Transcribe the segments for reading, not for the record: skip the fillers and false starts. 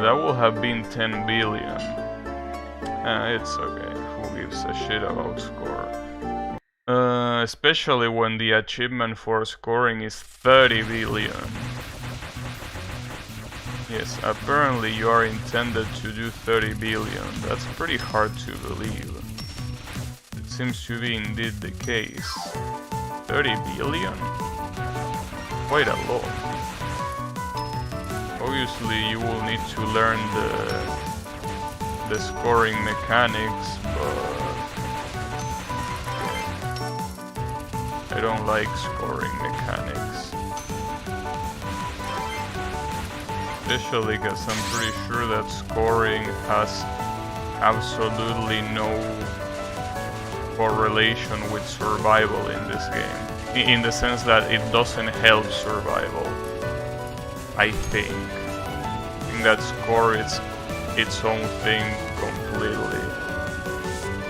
That would have been 10 billion. It's okay, who gives a shit about score? Especially when the achievement for scoring is 30 billion. Yes, apparently you are intended to do 30 billion. That's pretty hard to believe. It seems to be indeed the case. 30 billion? Quite a lot. Obviously you will need to learn the scoring mechanics, but I don't like scoring mechanics. Especially because I'm pretty sure that scoring has absolutely no correlation with survival in this game. In the sense that it doesn't help survival. I think that score is its own thing completely.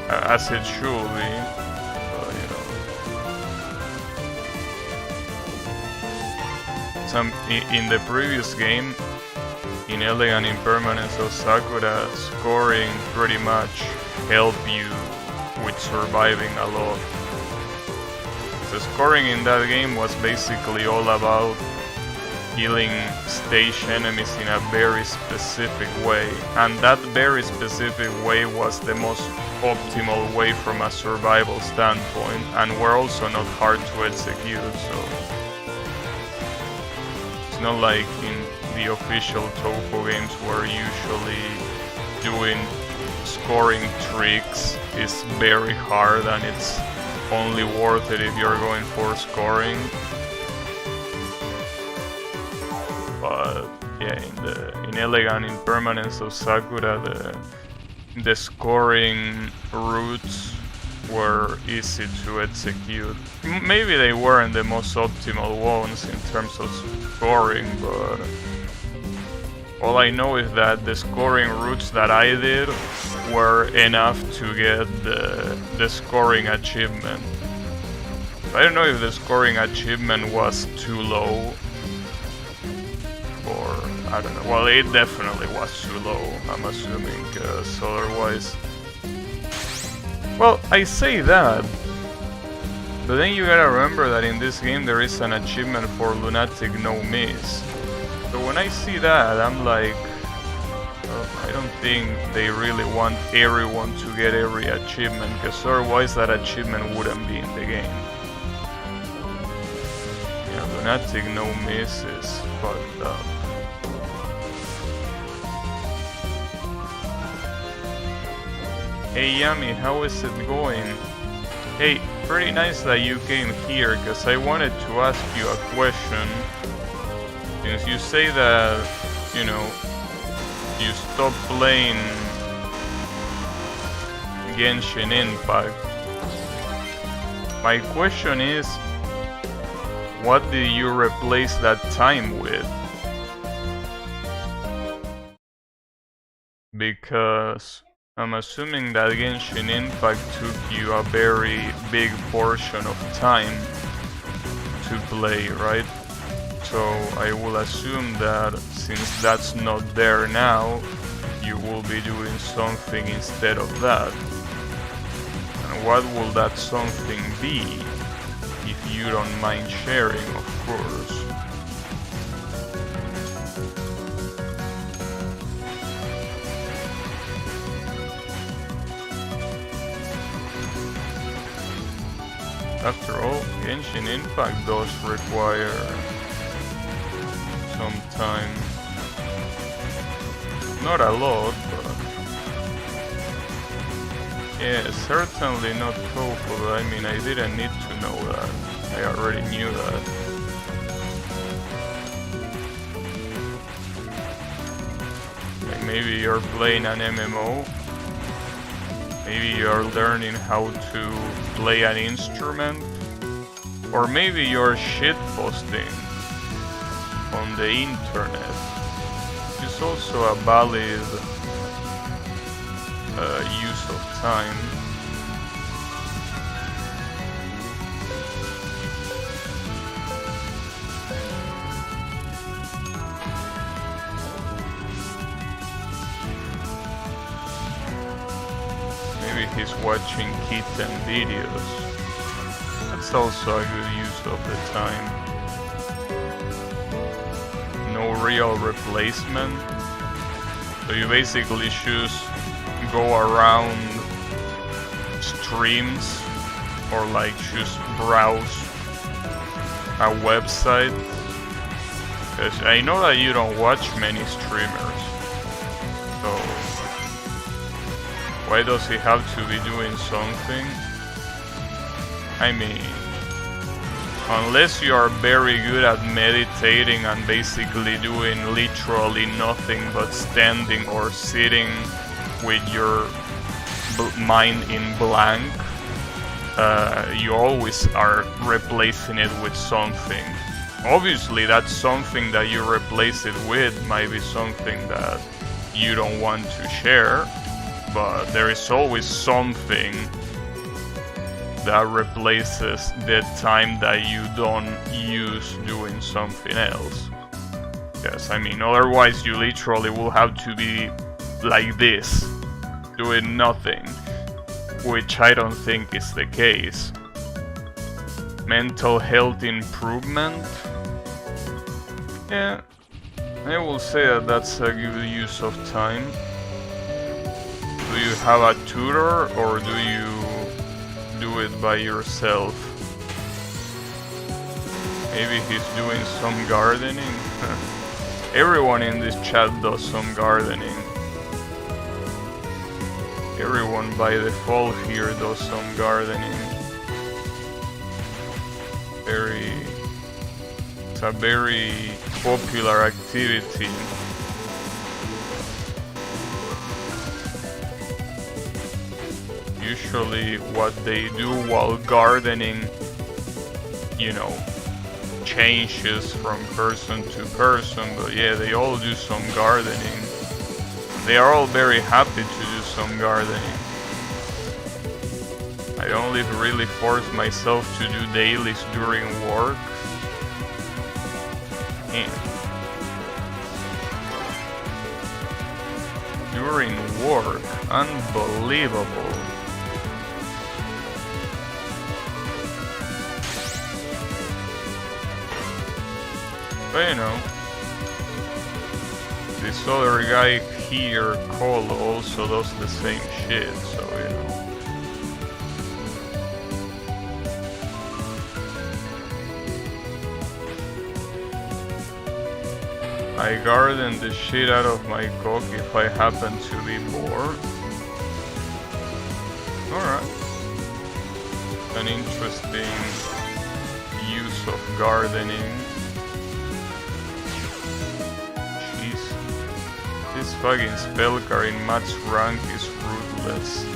As it should be. You know. In the previous game, in Elegant Impermanence of Sakura, scoring pretty much helped you with surviving a lot. The scoring in that game was basically all about killing stage enemies in a very specific way, and that very specific way was the most optimal way from a survival standpoint, and were also not hard to execute, so it's not like in the official Touhou games where usually doing scoring tricks is very hard and it's only worth it if you're going for scoring. But yeah, in Elegant Impermanence of Sakura, the scoring routes were easy to execute. Maybe they weren't the most optimal ones in terms of scoring, but all I know is that the scoring routes that I did were enough to get the scoring achievement. I don't know if the scoring achievement was too low, or I don't know. Well, it definitely was too low, I'm assuming, because otherwise... Well, I say that, but then you gotta remember that in this game there is an achievement for Lunatic no miss. So when I see that, I'm like, I don't think they really want everyone to get every achievement, because otherwise that achievement wouldn't be in the game. Yeah, Lunatic no miss is fucked up. Hey Yami, how is it going? Hey, pretty nice that you came here, because I wanted to ask you a question. Since you say that, you know, you stopped playing Genshin Impact. My question is, what did you replace that time with? Because I'm assuming that Genshin Impact took you a very big portion of time to play, right? So I will assume that since that's not there now, you will be doing something instead of that. And what will that something be? If you don't mind sharing, of course. After all, Genshin Impact does require some time. Not a lot, but yeah, certainly not Touhou, but I mean, I didn't need to know that. I already knew that. Like maybe you're playing an MMO. Maybe you're learning how to play an instrument. Or maybe you're shitposting on the internet. It's also a valid use of time. maybe he's watching kitten videos. That's also a good use of the time. No real replacement. So you basically just go around streams or like just browse a website. Because I know that you don't watch many streamers. So why does he have to be doing something? I mean, unless you are very good at meditating and basically doing literally nothing but standing or sitting with your mind in blank, you always are replacing it with something. Obviously, that something that you replace it with might be something that you don't want to share, but there is always something that replaces the time that you don't use doing something else. Yes, I mean, otherwise you literally will have to be like this, doing nothing, which I don't think is the case. Mental health improvement? Yeah, I will say that that's a good use of time. Do you have a tutor or do you do it by yourself? Maybe he's doing some gardening. Everyone in this chat does some gardening. Everyone by default here does some gardening. It's a very popular activity. Usually what they do while gardening, you know, changes from person to person, but yeah, they all do some gardening. They are all very happy to do some gardening. I only really force myself to do dailies during work. During work, unbelievable. But you know, this other guy here, Cole, also does the same shit, so you know. I garden the shit out of my cock if I happen to be bored. Alright. An interesting use of gardening. Jeez. This fucking spell card in Matt's rank is ruthless.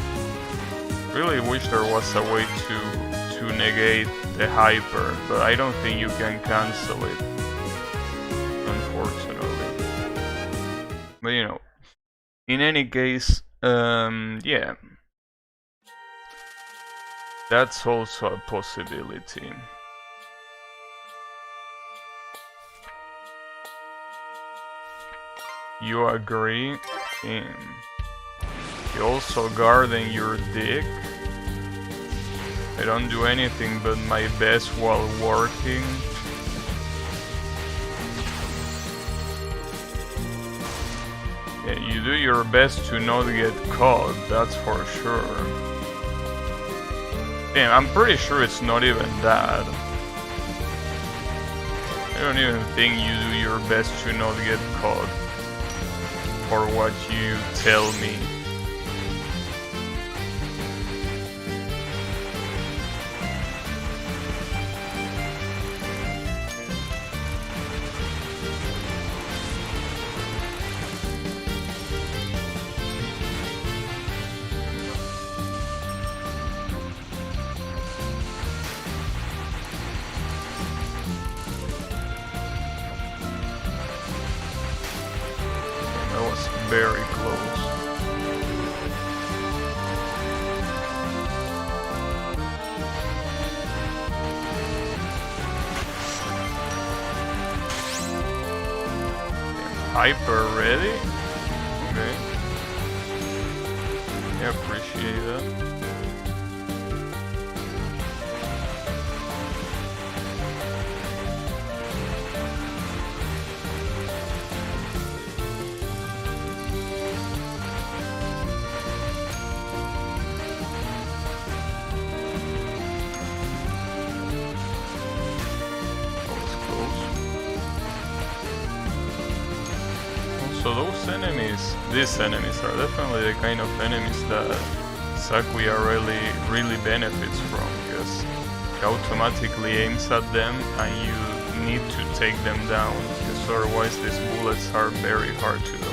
Really wish there was a way to negate the hyper, but I don't think you can cancel it. Unfortunately. But you know, in any case, yeah. That's also a possibility. You agree? You also garden your dick? I don't do anything but my best while working. Yeah, you do your best to not get caught, that's for sure. Damn, I'm pretty sure it's not even that. I don't even think you do your best to not get caught. For what you tell me. Very close. Hyper ready? Okay. I appreciate that. So those enemies, these enemies are definitely the kind of enemies that Sakuya really benefits from, because he automatically aims at them and you need to take them down, because otherwise these bullets are very hard to dodge.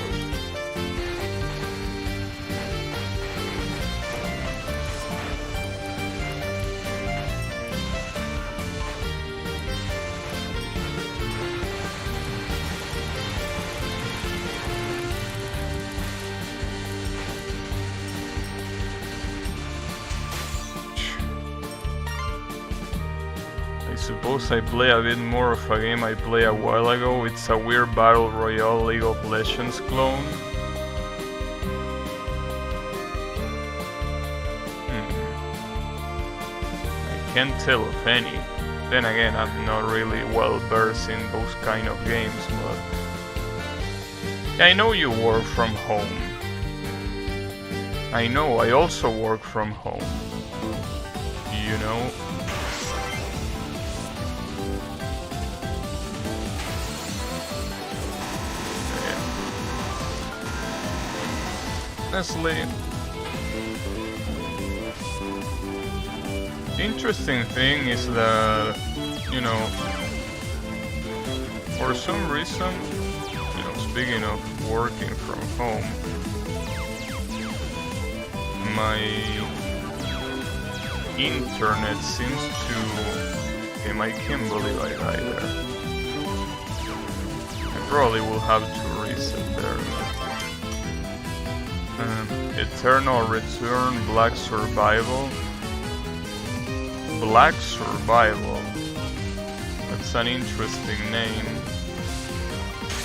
I suppose I play a bit more of a game I played a while ago. It's a weird Battle Royale League of Legends clone. I can't tell of any. Then again, I'm not really well versed in those kind of games, but I know you work from home. I know I also work from home. You know? Honestly, the interesting thing is that, you know, for some reason, you know, speaking of working from home, my internet seems to... Okay, I can't believe I died there. I probably will have to reset there. Eternal Return, Black Survival. Black Survival. That's an interesting name.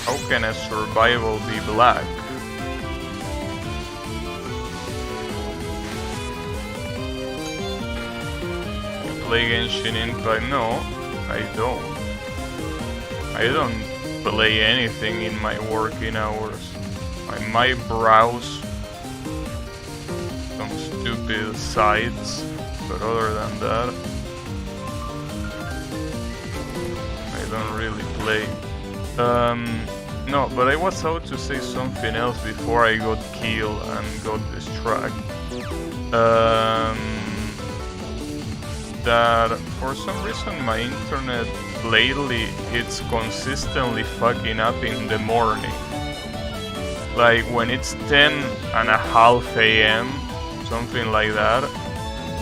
How can a survival be black? Play Genshin Impact? No, I don't. I don't play anything in my working hours. I might browse some stupid sites, but other than that, I don't really play. No, but I was about to say something else before I got killed and got distracted. That for some reason my internet lately it's consistently fucking up in the morning. Like when it's 10:30 AM, something like that,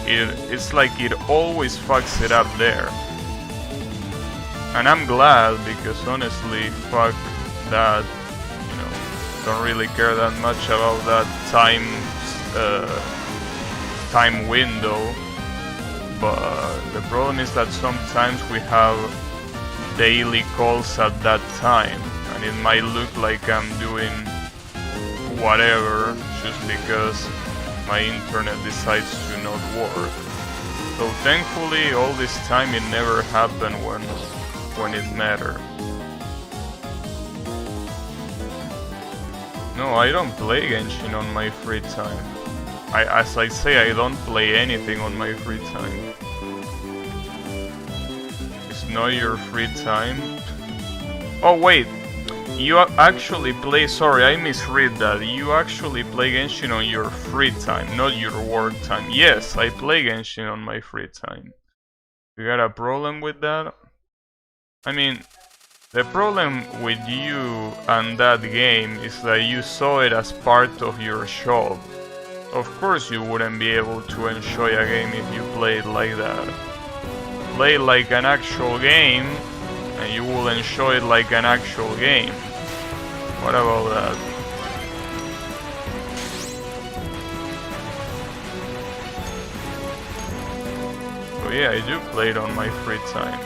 it's like it always fucks it up there. And I'm glad, because honestly, fuck that, you know, don't really care that much about that time window. But the problem is that sometimes we have daily calls at that time, and it might look like I'm doing whatever just because my internet decides to not work. So thankfully all this time it never happened when it mattered. No, I don't play Genshin on my free time. As I say, I don't play anything on my free time. It's not your free time. Oh wait, you actually play, sorry, I misread that. You actually play Genshin on your free time, not your work time. Yes, I play Genshin on my free time. You got a problem with that? I mean, the problem with you and that game is that you saw it as part of your job. Of course you wouldn't be able to enjoy a game if you played like that. Play like an actual game, and you will enjoy it like an actual game. What about that? So yeah, I do play it on my free time.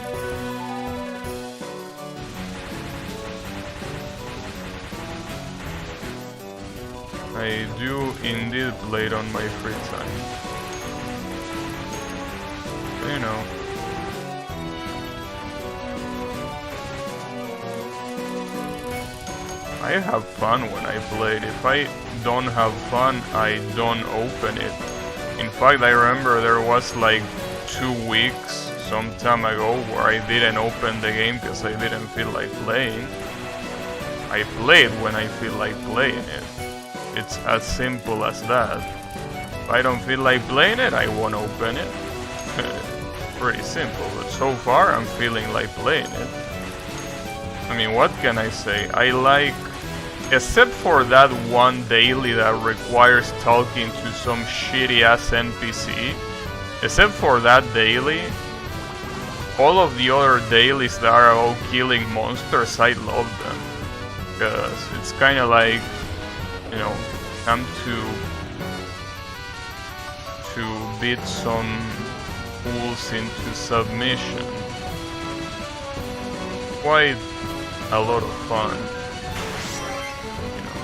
I do indeed play it on my free time. You know. I have fun when I play it. If I don't have fun, I don't open it. In fact, I remember there was like 2 weeks some time ago where I didn't open the game because I didn't feel like playing. I play it when I feel like playing it. It's as simple as that. If I don't feel like playing it, I won't open it. Pretty simple, but so far I'm feeling like playing it. I mean, what can I say? I like, except for that one daily that requires talking to some shitty ass NPC, except for that daily, all of the other dailies that are about killing monsters, I love them. Because it's kind of like, you know, come to beat some fools into submission. Quite a lot of fun. You know.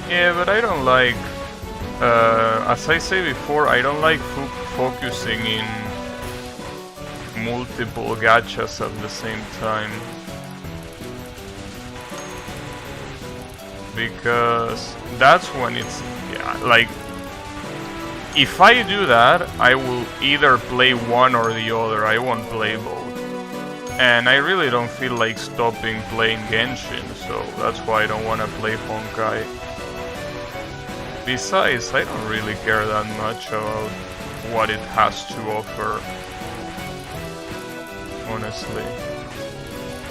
Yeah, but I don't like, as I say before, I don't like focusing in multiple gachas at the same time, because that's when it's, yeah, like, if I do that, I will either play one or the other. I won't play both, and I really don't feel like stopping playing Genshin, so that's why I don't want to play Honkai. Besides, I don't really care that much about what it has to offer, honestly.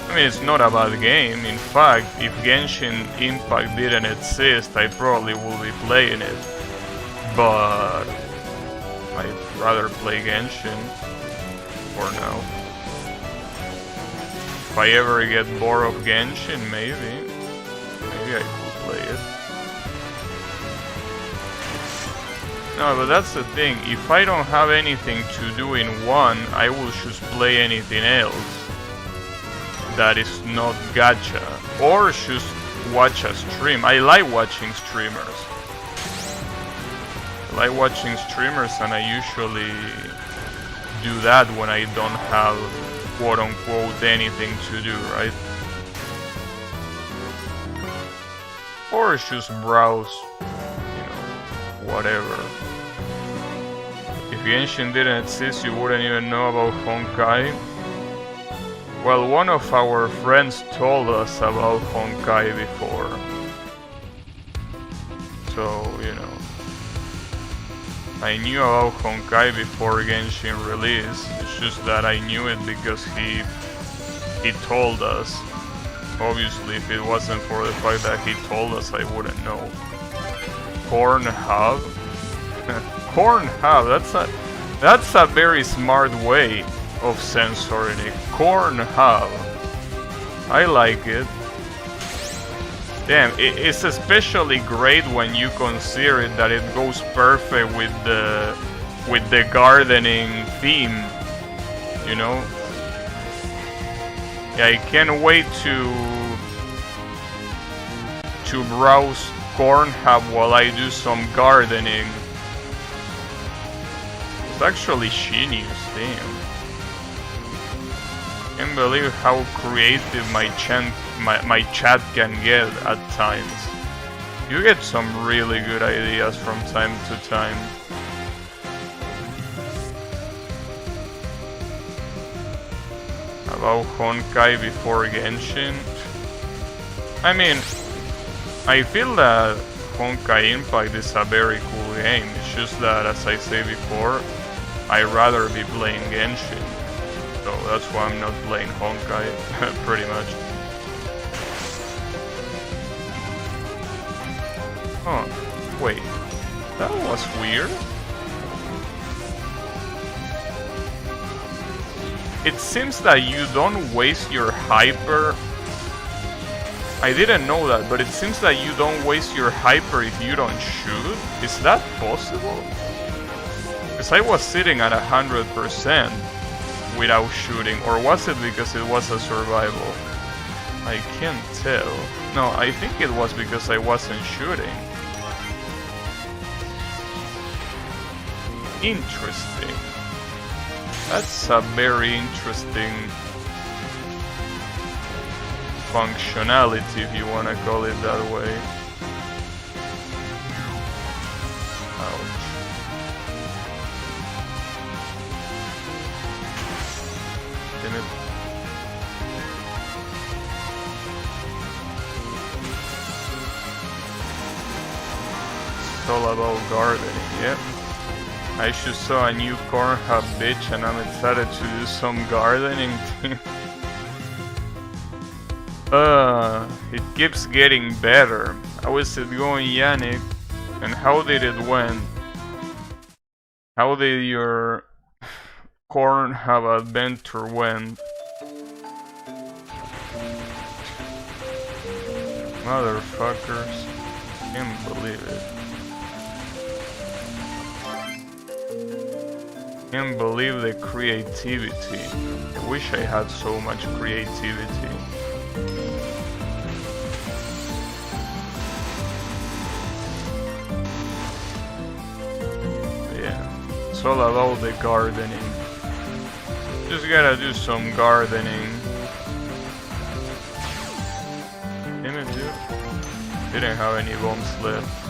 I mean, it's not a bad game. In fact, if Genshin Impact didn't exist, I probably would be playing it. But I'd rather play Genshin for now. If I ever get bored of Genshin, maybe I could play it. No, but that's the thing. If I don't have anything to do in one, I will just play anything else that is not gacha, or just watch a stream. I like watching streamers. I like watching streamers, and I usually do that when I don't have quote-unquote anything to do, right? Or just browse, you know, whatever. If Genshin didn't exist, you wouldn't even know about Honkai. Well, one of our friends told us about Honkai before. So, you know, I knew about Honkai before Genshin release. It's just that I knew it because he told us. Obviously, if it wasn't for the fact that he told us, I wouldn't know. Pornhub? Pornhub, that's a very smart way of censoring it. Pornhub. I like it. Damn, it's especially great when you consider it that it goes perfect with the gardening theme, you know? Yeah, I can't wait to browse Pornhub while I do some gardening. It's actually genius, damn. Can't believe how creative my chat can get at times. You get some really good ideas from time to time. About Honkai before Genshin. I mean, I feel that Honkai Impact is a very cool game. It's just that, as I say before, I'd rather be playing Genshin. So that's why I'm not playing Honkai, pretty much. Oh, wait. That was weird. It seems that you don't waste your hyper. I didn't know that, but it seems that you don't waste your hyper if you don't shoot. Is that possible? Because I was sitting at 100%. without shooting, or was it because it was a survival? I can't tell. No, I think it was because I wasn't shooting. Interesting. That's a very interesting functionality, if you want to call it that way. Ouch. Damn it. It's all about gardening, yep. I just saw a new corn hub, bitch, and I'm excited to do some gardening. It keeps getting better. How is it going, Yannick? And how did it went? How did your corn hub adventure went? Motherfuckers. Can't believe it. Can't believe the creativity. I wish I had so much creativity. Yeah, it's all about the gardening. Just gotta do some gardening. Damn it, dude. Didn't have any bombs left.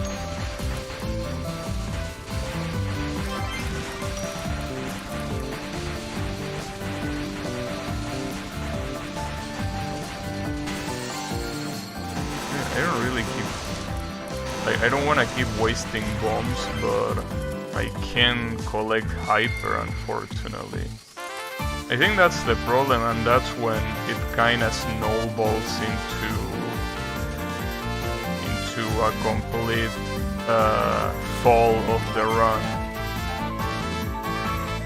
I don't really keep... I don't want to keep wasting bombs, but I can collect hyper, unfortunately. I think that's the problem, and that's when it kinda snowballs into a complete fall of the run.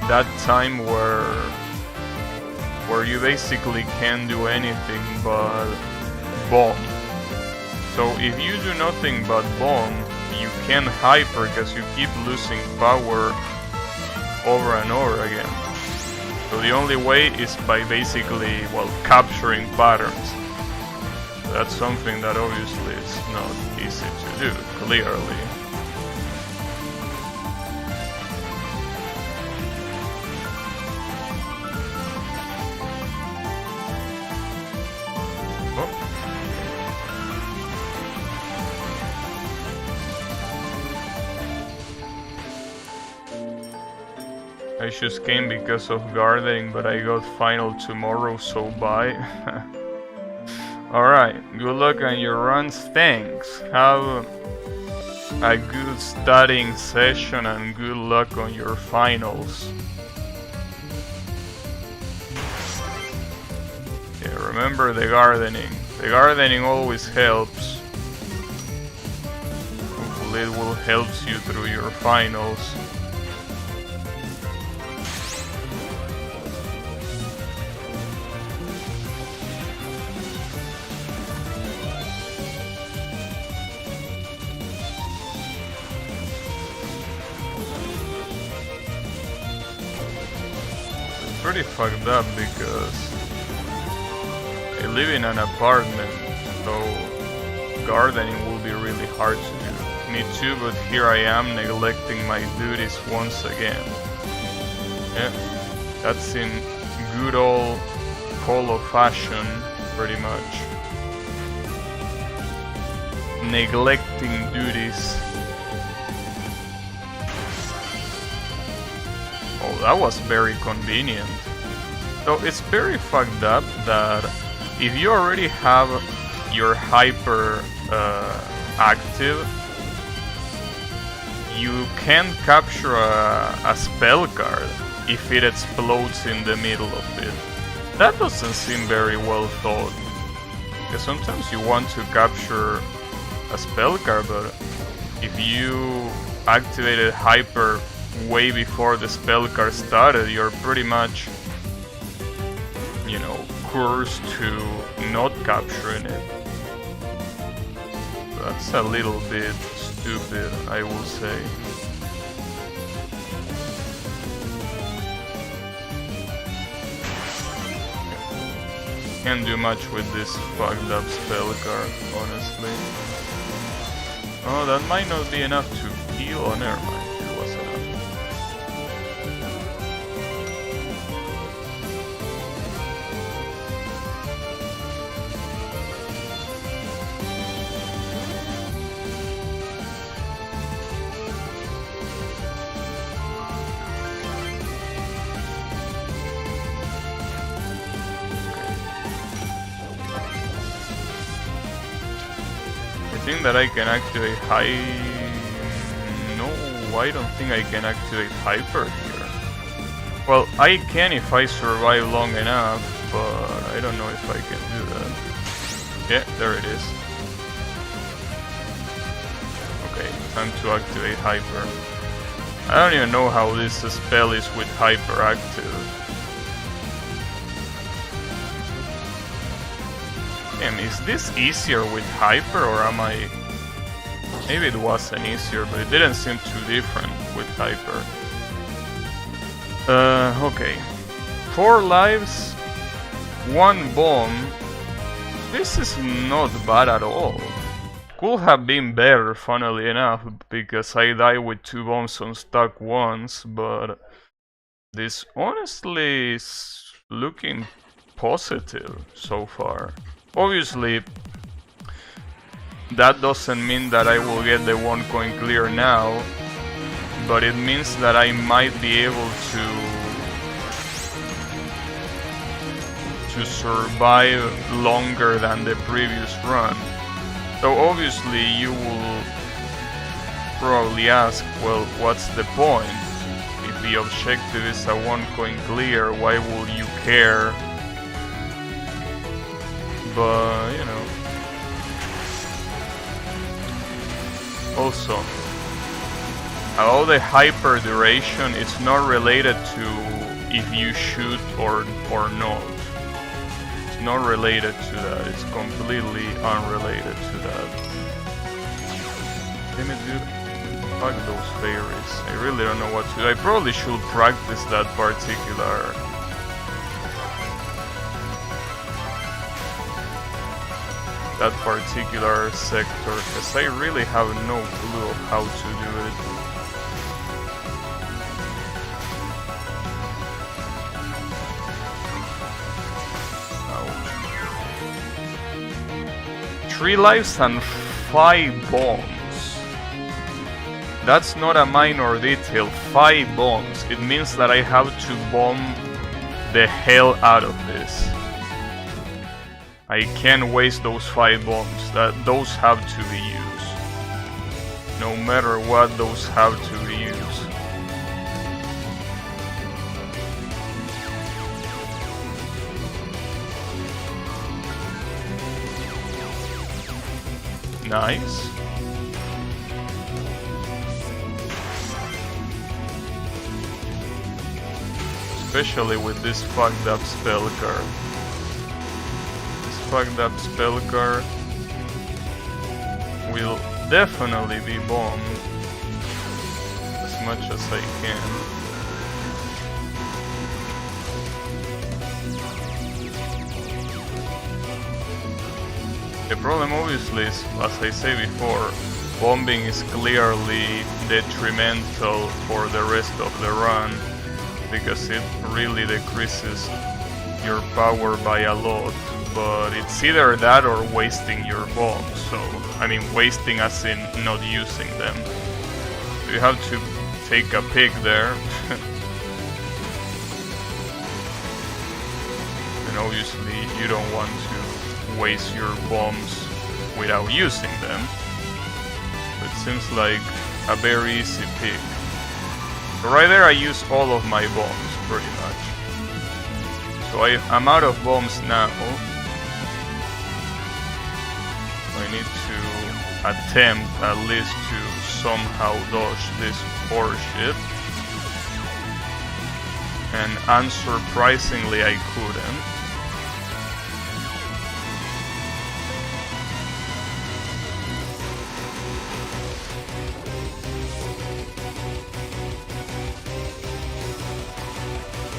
That time where you basically can't do anything but bomb. So if you do nothing but bomb, you can hyper because you keep losing power over and over again. So the only way is by basically, well, capturing patterns. That's something that obviously is not easy to do, clearly. I just came because of gardening, but I got final tomorrow, so bye. Alright, good luck on your runs, thanks. Have a good studying session and good luck on your finals. Yeah, remember the gardening. The gardening always helps. Hopefully it will help you through your finals. Pretty fucked up because I live in an apartment, so gardening will be really hard to do. Me too, but here I am neglecting my duties once again. Yeah, that's in good old Polo fashion, pretty much. Neglecting duties. Oh, that was very convenient. So it's very fucked up that if you already have your hyper active, you can capture a spell card if it explodes in the middle of it. That doesn't seem very well thought. Because sometimes you want to capture a spell card, but if you activated hyper way before the spell card started, you're pretty much, you know, cursed to not capturing it. That's a little bit stupid, I will say. Can't do much with this fucked up spell card, honestly. Oh, that might not be enough to heal. Oh, never mind. It was enough. I think that I can activate No, I don't think I can activate Hyper here. Well, I can if I survive long enough, but I don't know if I can do that. Yeah, there it is. Okay, time to activate Hyper. I don't even know how this spell is with Hyper active. Damn, is this easier with Hyper, or am I... Maybe it wasn't easier, but it didn't seem too different with Hyper. Okay. 4 lives, 1 bomb. This is not bad at all. Could have been better, funnily enough, because I died with 2 bombs on stack once, but... This honestly is looking positive so far. Obviously, that doesn't mean that I will get the 1 coin clear now, but it means that I might be able to survive longer than the previous run. So obviously you will probably ask, well, what's the point? If the objective is a 1 coin clear, why will you care? But, you know. Also, about the hyper duration, it's not related to if you shoot or not. It's not related to that. It's completely unrelated to that. Damn it, dude. Fuck those fairies. I really don't know what to do. I probably should practice that particular... sector, because I really have no clue of how to do it. Ouch. 3 lives and 5 bombs. That's not a minor detail. 5 bombs. It means that I have to bomb the hell out of this. I can't waste those 5 bombs. Those have to be used. No matter what, those have to be used. Nice. Especially with this fucked up spell card. Fucked up spell card will definitely be bombed as much as I can. The problem obviously is, as I say before, bombing is clearly detrimental for the rest of the run because it really decreases your power by a lot. But it's either that or wasting your bombs, so, I mean wasting as in not using them. So you have to take a pick there. And obviously you don't want to waste your bombs without using them. So it seems like a very easy pick. So right there I use all of my bombs, pretty much. So I'm out of bombs now. I need to attempt at least to somehow dodge this horseshit. And unsurprisingly I couldn't.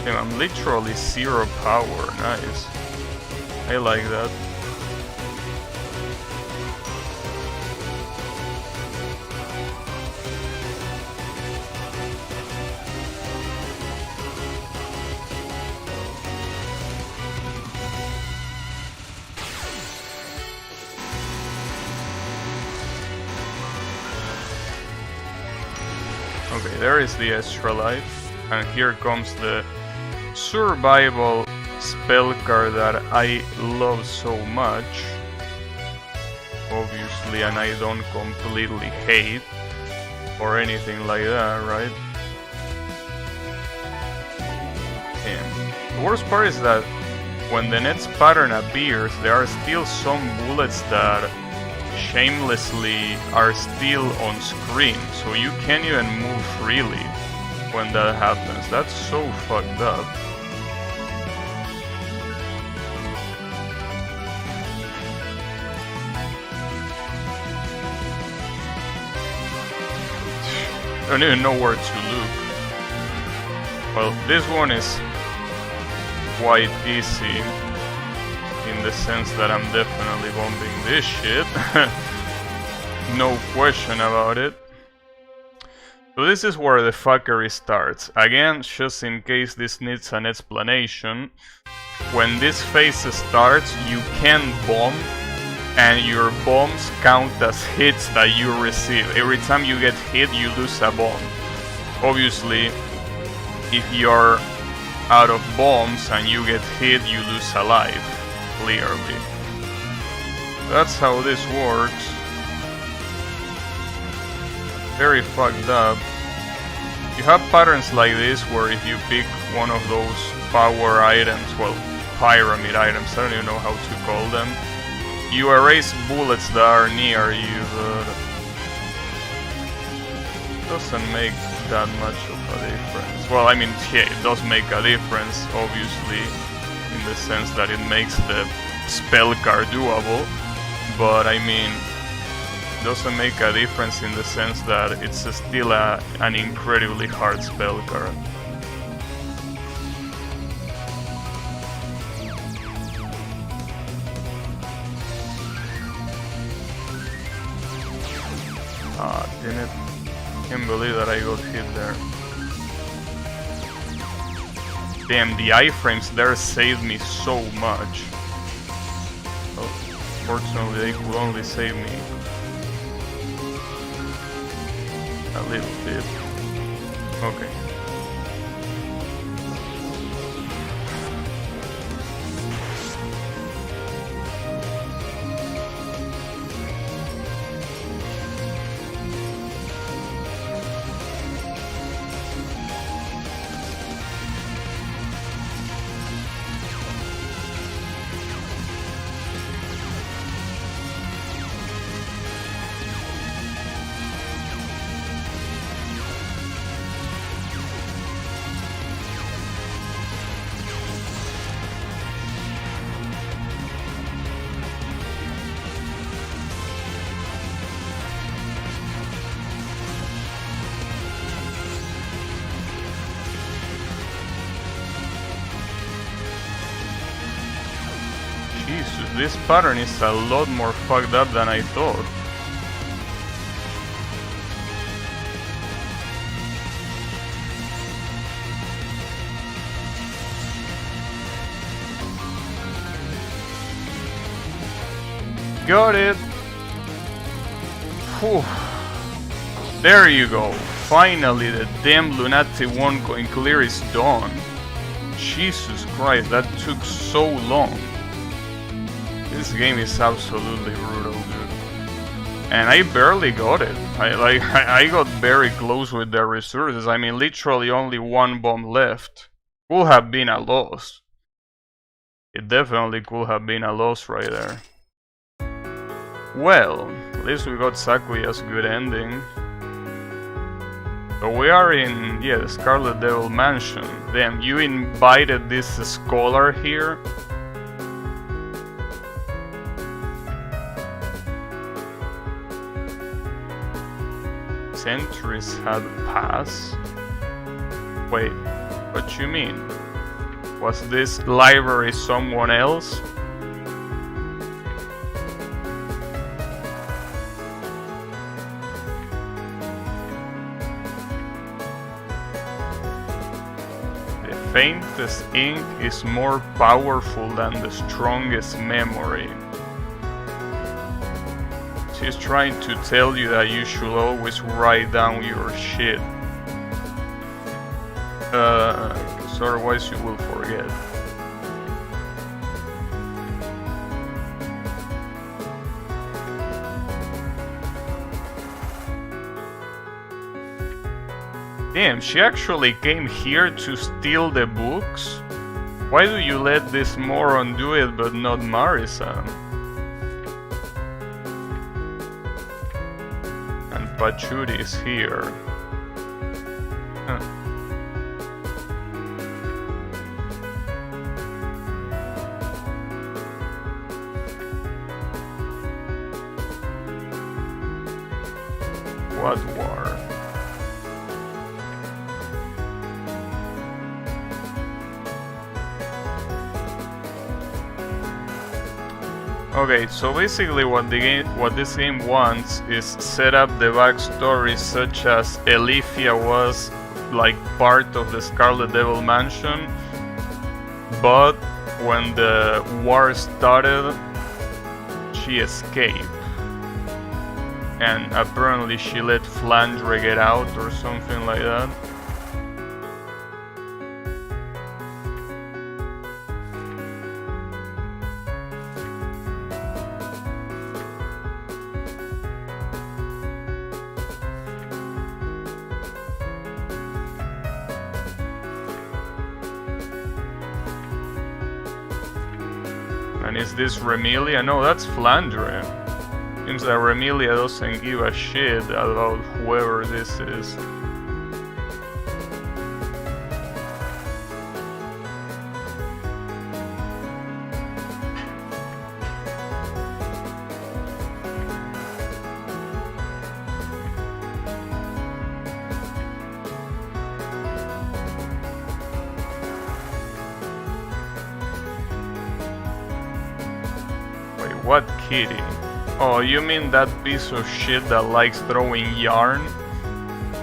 Damn, I'm literally 0 power, nice. I like that. Okay, there is the extra life, and here comes the survival spell card that I love so much, obviously, and I don't completely hate or anything like that, right? And the worst part is that when the next pattern appears, there are still some bullets that shamelessly are still on screen, so you can't even move freely when that happens. That's so fucked up. I don't even know where to look. Well, this one is quite easy in the sense that I'm definitely bombing this shit. No question about it. So this is where the fuckery starts. Again, just in case this needs an explanation, when this phase starts, you can bomb, and your bombs count as hits that you receive. Every time you get hit, you lose a bomb. Obviously, if you're out of bombs and you get hit, you lose a life, clearly. That's how this works. Very fucked up. You have patterns like this where if you pick one of those power items, well, pyramid items, I don't even know how to call them, you erase bullets that are near you, but it doesn't make that much of a difference. Well, I mean, yeah, it does make a difference, obviously, in the sense that it makes the spell card doable, but I mean, it doesn't make a difference in the sense that it's still an incredibly hard spell card. Ah, damn it. Can't believe that I got hit there. Damn, the iframes there saved me so much. Oh, fortunately, they could only save me a little bit. Okay. Jesus, this pattern is a lot more fucked up than I thought. Got it! Whew. There you go. Finally, the damn Lunatic 1 coin clear is done. Jesus Christ, that took so long. This game is absolutely brutal, dude. And I barely got it. I got very close with the resources. I mean, literally only one bomb left. Could have been a loss. It definitely could have been a loss right there. Well, at least we got Sakuya's good ending. So we are in, yeah, the Scarlet Devil Mansion. Damn, you invited this scholar here? Centuries had passed? Wait, what you mean? Was this library someone else? faintest ink is more powerful than the strongest memory. She's trying to tell you that you should always write down your shit. Because otherwise you will forget. Damn, she actually came here to steal the books? Why do you let this moron do it but not Marisa? And Pachuri is here. Huh. What war? Okay, so basically what this game wants is set up the backstory such as Elifia was like part of the Scarlet Devil Mansion, but when the war started, she escaped. And apparently she let Flandre get out or something like that. And is this Remilia? No, that's Flandre. Seems that Remilia doesn't give a shit about whoever this is. Wait, what kitty? Oh, you mean that piece of shit that likes throwing yarn?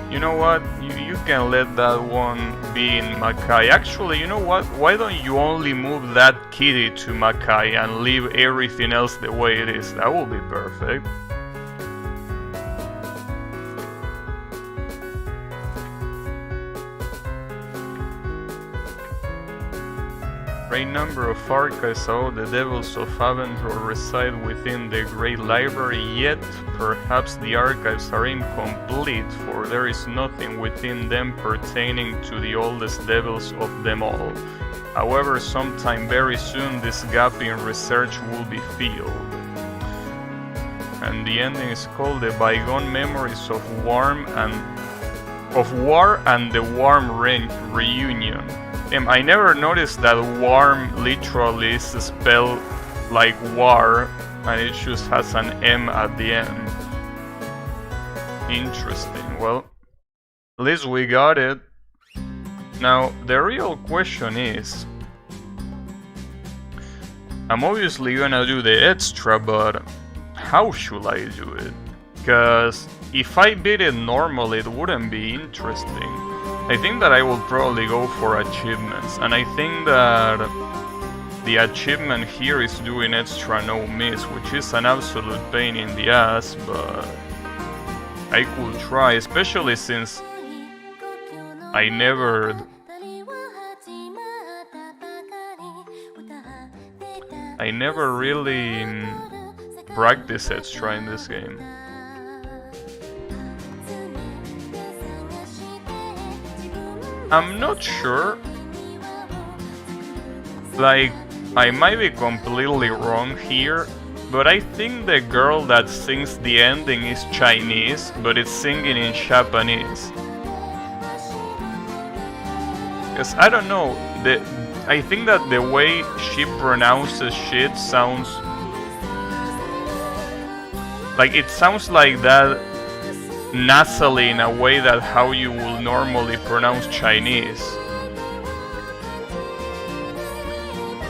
You know what? You can let that one be in Makai. Actually, you know what? Why don't you only move that kitty to Makai and leave everything else the way it is? That will be perfect. Great number of archives of the Devils of Avendor reside within the Great Library, yet perhaps the archives are incomplete, for there is nothing within them pertaining to the oldest devils of them all. However, sometime very soon this gap in research will be filled. And the ending is called The Bygone Memories of War and the Warm Reunion. I never noticed that warm literally is spelled like war and it just has an M at the end. Interesting. Well, at least we got it. Now, the real question is, I'm obviously gonna do the extra, but how should I do it? Because if I beat it normal, it wouldn't be interesting. I think that I will probably go for achievements, and I think that the achievement here is doing extra no miss, which is an absolute pain in the ass, but I could try, especially since I never really practice extra in this game. I'm not sure, like, I might be completely wrong here, but I think the girl that sings the ending is Chinese, but it's singing in Japanese. Because I don't know, I think that the way she pronounces shit sounds like, it sounds like that nasally in a way that how you will normally pronounce Chinese.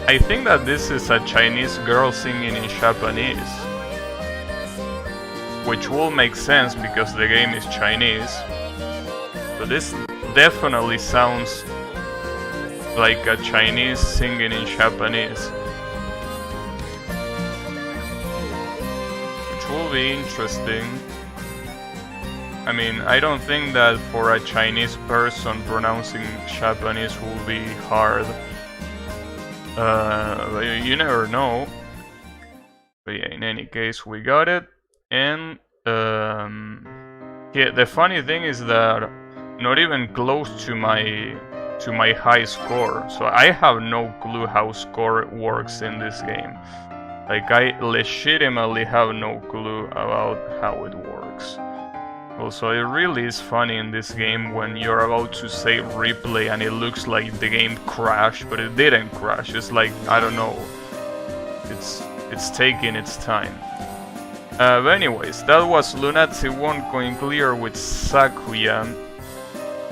I think that this is a Chinese girl singing in Japanese, which will make sense because the game is Chinese. So this definitely sounds like a Chinese singing in Japanese. Which will be interesting. I mean, I don't think that for a Chinese person pronouncing Japanese will be hard. You never know. But yeah, in any case, we got it. And yeah, the funny thing is that not even close to my high score. So I have no clue how score works in this game. Like, I legitimately have no clue about how it works. Also, it really is funny in this game when you're about to say replay and it looks like the game crashed, but it didn't crash. It's like, I don't know, it's taking its time. But anyways, that was Lunatic 1 going clear with Sakuya.